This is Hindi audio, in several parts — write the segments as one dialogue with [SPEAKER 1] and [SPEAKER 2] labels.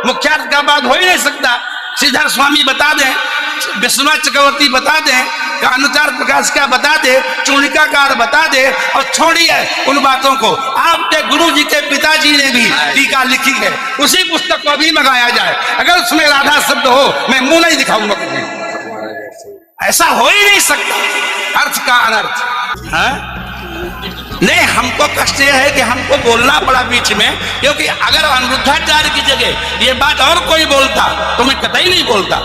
[SPEAKER 1] मुख्यार्थ का बात हो ही नहीं सकता। श्रीधर स्वामी बता दें, विश्वनाथ चक्रवर्ती बता दें, अनुचार प्रकाश का बता दे, चूड़िकाकार बता दे, और छोड़िए उन बातों को। आपके गुरु जी के पिताजी ने भी टीका लिखी है, उसी पुस्तक को भी मंगाया जाए। अगर उसमें राधा शब्द हो, मैं मुंह नहीं दिखाऊंगा। ऐसा हो ही नहीं सकता, अर्थ का अनर्थ है। नहीं, हमको कष्ट यह है कि हमको बोलना पड़ा बीच में, क्योंकि अगर अनिरुद्धाचार्य की जगह ये बात और कोई बोलता तो मैं कतई नहीं बोलता।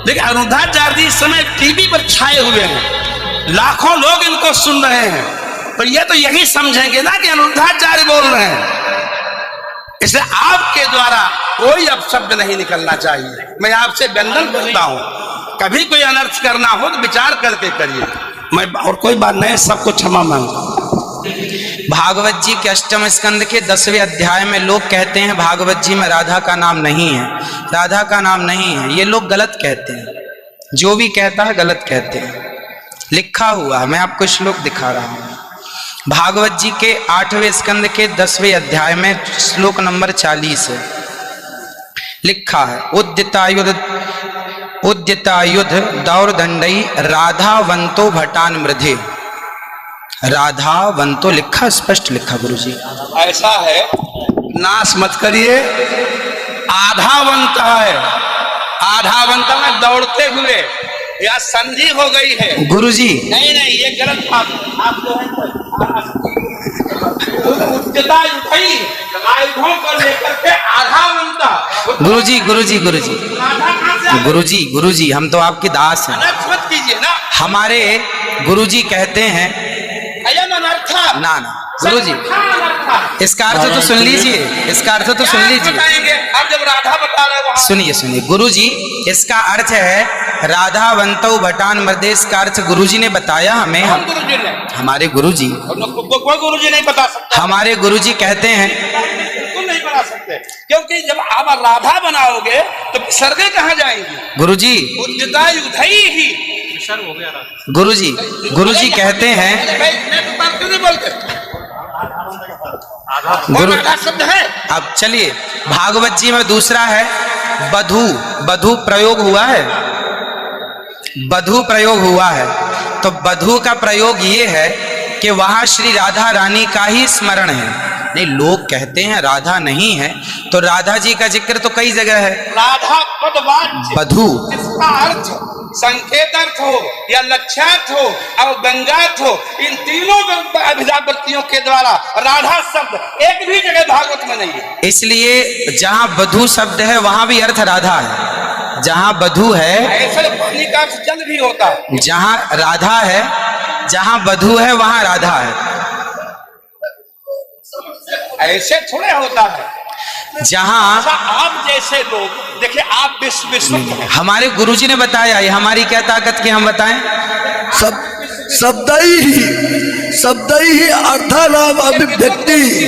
[SPEAKER 1] लेकिन अनिरुद्धाचार्य जी इस समय टीवी पर छाए हुए हैं, लाखों लोग इनको सुन रहे हैं, तो ये तो यही समझेंगे ना कि अनिरुद्धाचार्य बोल रहे हैं। इसलिए आपके द्वारा कोई अपशब्द नहीं निकलना चाहिए। मैं आपसे वंदन करता हूं, कभी कोई अनर्थ करना हो तो विचार करके करिए। मैं और कोई बात नहीं, सबको क्षमा मांगता हूं।
[SPEAKER 2] भागवत जी के अष्टम स्कंद के 10वें अध्याय में लोग कहते हैं भागवत जी में राधा का नाम नहीं है, राधा का नाम नहीं है। ये लोग गलत कहते हैं, जो भी कहता है गलत कहते हैं। लिखा हुआ मैं आपको श्लोक दिखा रहा हूं। भागवत जी के 8वें स्कंद के 10वें अध्याय में श्लोक नंबर 40 है, लिखा है उद्यतायुध दौरदंडई राधावंतो भटान मृधे। राधावंतो लिखा, स्पष्ट लिखा गुरुजी।
[SPEAKER 1] ऐसा है, नाश मत करिए। आधावंत है, आधावंत में दौड़ते हुए, या संधि हो गई है
[SPEAKER 2] गुरुजी।
[SPEAKER 1] नहीं नहीं, ये गलत बात आप जो है उच्चता उठाई आयुधों को लेकर के आधावंत।
[SPEAKER 2] गुरुजी गुरुजी गुरुजी गुरुजी गुरुजी, हम तो आपके दास हैं,
[SPEAKER 1] मत कीजिए ना।
[SPEAKER 2] हमारे गुरुजी कहते हैं ना ना गुरुजी, इसका अर्थ तो सुन लीजिए, इसका अर्थ तो सुन लीजिए।
[SPEAKER 1] अब जब राधा बता रहे,
[SPEAKER 2] सुनिए सुनिए गुरुजी, इसका अर्थ है राधावंतो भटान मृदेश का अर्थ गुरुजी ने बताया हमें।
[SPEAKER 1] गुरुजी ने,
[SPEAKER 2] हमारे गुरुजी,
[SPEAKER 1] कोई गुरुजी नहीं बता सकता।
[SPEAKER 2] हमारे गुरुजी कहते हैं
[SPEAKER 1] बिल्कुल नहीं बना सकते, क्योंकि जब आप राधा बनाओगे तो सर्गे कहाँ जाएंगे गुरुजी? ही
[SPEAKER 2] गुरुजी, गुरुजी कहते हैं गुरु
[SPEAKER 1] शब्द है।
[SPEAKER 2] अब चलिए, भागवत जी में दूसरा है बधू। बधू प्रयोग हुआ है, बधू प्रयोग हुआ है। तो बधू का प्रयोग ये है कि वहां श्री राधा रानी का ही स्मरण है। नहीं, लोग कहते हैं राधा नहीं है, तो राधा जी का जिक्र तो कई जगह है।
[SPEAKER 1] राधा पदवाच्य
[SPEAKER 2] बधू,
[SPEAKER 1] इसका अर्थ संकेत अर्थ हो या लक्ष्यार्थ हो और व्यंग्यार्थ हो, इन तीनों अभिधावृत्तियों के द्वारा राधा शब्द एक भी जगह भागवत में नहीं है।
[SPEAKER 2] इसलिए जहां बधू शब्द है वहां भी अर्थ राधा है। जहां बधू है,
[SPEAKER 1] ऐसे पानी का अर्थ जल भी होता है।
[SPEAKER 2] जहां राधा है, जहां बधू है वहां राधा है।
[SPEAKER 1] ऐसे थोड़े होता है।
[SPEAKER 2] जहां
[SPEAKER 1] आप जैसे लोग देखिए, आप विश्व
[SPEAKER 2] हमारे गुरुजी ने बताया, ये हमारी क्या ताकत की हम बताएं?
[SPEAKER 3] शब्द ही अर्थानाम अभिव्यक्ति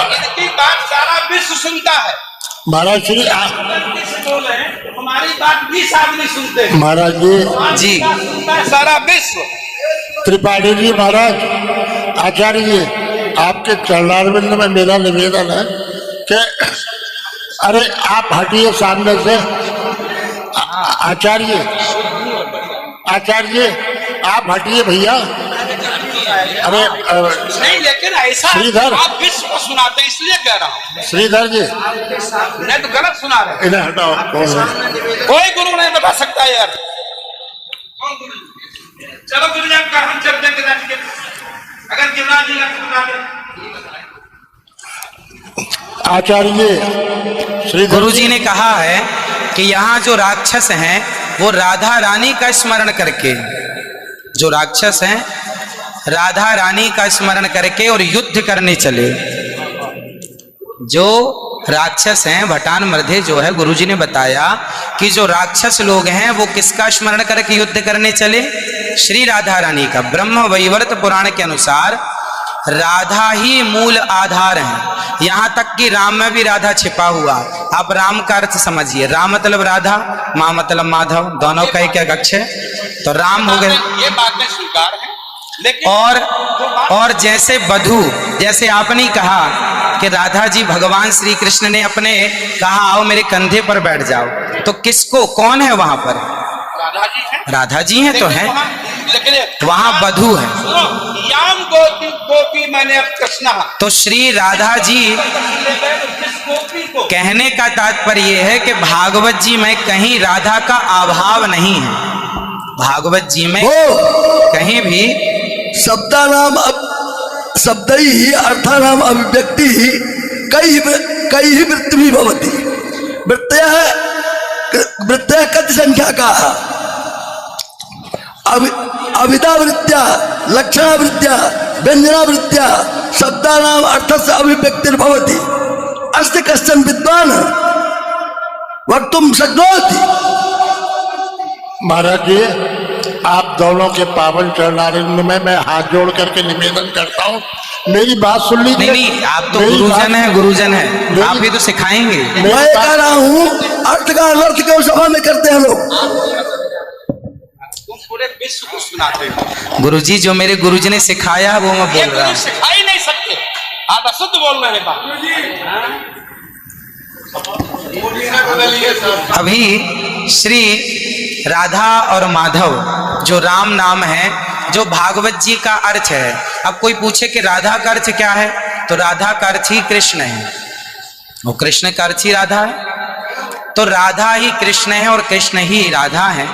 [SPEAKER 1] इनकी बात सारा विश्व सुनता है।
[SPEAKER 3] महाराज श्री
[SPEAKER 1] हमारी बात 20 आदमी सुनते हैं।
[SPEAKER 3] महाराज
[SPEAKER 2] जी
[SPEAKER 1] सारा विश्व।
[SPEAKER 3] त्रिपाठी जी महाराज, आचार्य जी, आपके चरणारविंद में मेरा निवेदन है कि अरे आप हटिए सामने से। आचार्य आप हटिए भैया। अरे
[SPEAKER 1] नहीं, लेकिन ऐसा
[SPEAKER 3] श्रीधर,
[SPEAKER 1] आप विश्व को सुनाते हैं इसलिए कह रहा हूँ।
[SPEAKER 3] श्रीधर जी
[SPEAKER 1] नहीं तो गलत सुना रहे।
[SPEAKER 3] इन्हें हटाओ।
[SPEAKER 1] कोई गुरु नहीं बता सकता यार। चलो गुरुजन का हम चलते हैं, अगर गिरिराज जी
[SPEAKER 3] आचार्य श्री
[SPEAKER 2] गुरुजी ने कहा है कि यहाँ जो राक्षस हैं वो राधा रानी का स्मरण करके, जो राक्षस हैं राधा रानी का स्मरण करके और युद्ध करने चले। जो राक्षस हैं भटान मृधे जो है, गुरुजी ने बताया कि जो राक्षस लोग हैं वो किसका स्मरण करके युद्ध करने चले? श्री राधा रानी का। ब्रह्म वैवर्त पुराण के अनुसार राधा ही मूल आधार है। यहाँ तक कि राम में भी राधा छिपा हुआ। आप राम का अर्थ समझिए, राम मतलब राधा, माँ मतलब माधव, दोनों का एक अक्ष है, तो राम हो गए।
[SPEAKER 1] ये बातें स्वीकार है।
[SPEAKER 2] और जैसे बधू, जैसे आपने कहा कि राधा जी भगवान श्री कृष्ण ने अपने कहा आओ मेरे कंधे पर बैठ जाओ, तो किसको, कौन है वहां पर?
[SPEAKER 1] राधा जी हैं।
[SPEAKER 2] राधा जी हैं तो हैं,
[SPEAKER 1] लेकिन
[SPEAKER 2] वहां वधु है।
[SPEAKER 1] याम गोपी गोपी मैंने अब कृष्णा,
[SPEAKER 2] तो श्री राधा जी
[SPEAKER 1] किस गोपी को?
[SPEAKER 2] कहने का तात्पर्य यह है कि भागवत जी में कहीं राधा का अभाव नहीं है। भागवत जी में कहीं भी
[SPEAKER 4] शब्दानाम शब्दै ही अर्थानाम अभिव्यक्ति ही कई वृत्ति भवति। वृत्तयः कति संख्या का अविदावृत्त्या लक्षणावृत्त्या व्यंजनावृत्त्या शब्दानाम अर्थस्य अभिव्यक्तिर्भवति। अस्ति कश्चन विद्वान् वक्तुं शक्नोति।
[SPEAKER 3] महाराज जी, आप दोनों के पावन चरणारविंद में मैं हाथ जोड़ करके निवेदन करता हूँ, मेरी बात सुन लीजिए।
[SPEAKER 2] नहीं, आप तो गुरुजन हैं, गुरुजन हैं, आप ही तो सिखाएंगे।
[SPEAKER 4] मैं कह रहा हूँ अर्थ का अनर्थ क्यों सभा में करते हैं लोग?
[SPEAKER 1] तुम पूरे विश्व को सुनाते हो।
[SPEAKER 2] गुरुजी जो मेरे गुरुजी ने सिखाया वो मैं बोल रहा हूँ।
[SPEAKER 1] सिखा ही नहीं सकते, आप अशुद्ध बोल रहे हैं।
[SPEAKER 2] अभी श्री राधा और माधव जो राम नाम है, जो भागवत जी का अर्थ है। अब कोई पूछे कि राधा का अर्थ क्या है, तो राधा का अर्थ ही कृष्ण है, वो कृष्ण का अर्थ ही राधा है। तो राधा ही कृष्ण है और कृष्ण ही राधा है।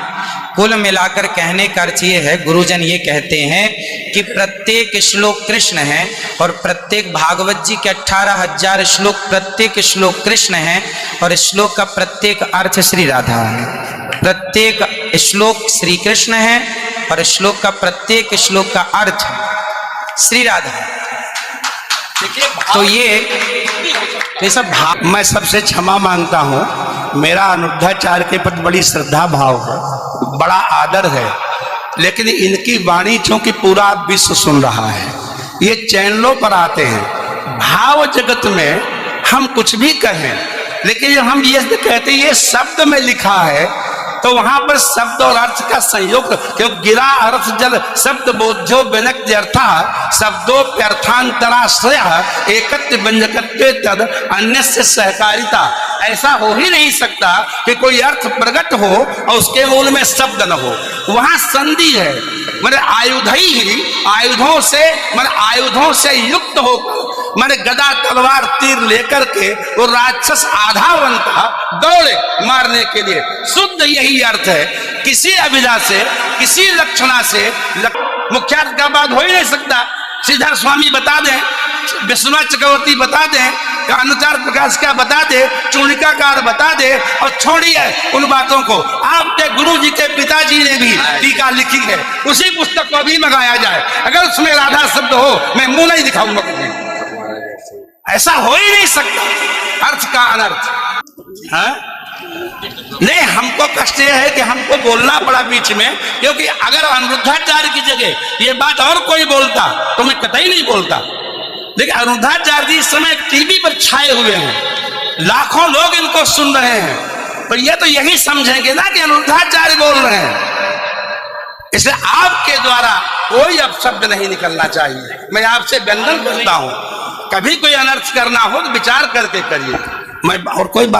[SPEAKER 2] कुल मिलाकर कहने का अर्थ ये है, गुरुजन ये कहते हैं कि प्रत्येक श्लोक कृष्ण है और प्रत्येक भागवत जी के 18,000 श्लोक, प्रत्येक श्लोक कृष्ण है और श्लोक का प्रत्येक अर्थ श्री राधा है। प्रत्येक श्लोक श्री कृष्ण है और श्लोक का प्रत्येक श्लोक का अर्थ श्री राधा है। तो ये सब भाव।
[SPEAKER 1] मैं सबसे क्षमा मांगता हूँ, मेरा अनुद्धाचार्य के प्रति बड़ी श्रद्धा भाव है, बड़ा आदर है, लेकिन इनकी वाणी चूंकि पूरा विश्व सुन रहा है, ये चैनलों पर आते हैं। भाव जगत में हम कुछ भी कहें, लेकिन जब हम ये कहते हैं ये शब्द में लिखा है, तो वहां पर शब्द और अर्थ का संयोग, क्योंकि गिरा अर्थ जल शब्द बोध्यो व्यनक्ति अर्था शब्दों प्यर्थांतराश्रय एकत्व व्यंजकत्वे तद अन्य से सहकारिता। ऐसा हो ही नहीं सकता कि कोई अर्थ प्रकट हो और उसके मूल में शब्द न हो। वहां संधि है, मैंने आयुधों से युक्त होकर मैंने गदा तलवार तीर लेकर के वो राक्षस आधा बनता दौड़े मारने के लिए। शुद्ध यही अर्थ है। किसी अभिधा से, किसी लक्षणा से मुख्यार्थ का बात हो ही नहीं सकता। श्रीधर स्वामी बता दें, विश्वनाथ चक्रवर्ती बता दें, अनुचार प्रकाश का बता दे, चूणिकाकार बता दे, और छोड़िए उन बातों को। आपके गुरु जी के पिताजी ने भी टीका लिखी है, उसी पुस्तक को भी मंगाया जाए। अगर उसमें राधा शब्द हो, मैं मुंह नहीं दिखाऊंगा कभी। ऐसा हो ही नहीं सकता अर्थ का अनर्थ। नहीं, हमको कष्ट यह है कि हमको बोलना पड़ा बीच में, क्योंकि अगर अनिरुद्धाचार्य की जगह ये बात और कोई बोलता तो मैं कतई नहीं बोलता। लेकिन अनिरुद्धाचार्य जी इस समय टीवी पर छाए हुए हैं, लाखों लोग इनको सुन रहे हैं, पर ये तो यही समझेंगे ना कि अनिरुद्धाचार्य बोल रहे हैं। इसलिए आपके द्वारा कोई अपशब्द नहीं निकलना चाहिए। मैं आपसे वंदन करता हूं, कभी कोई अनर्थ करना हो तो विचार करके करिए। मैं और कोई बात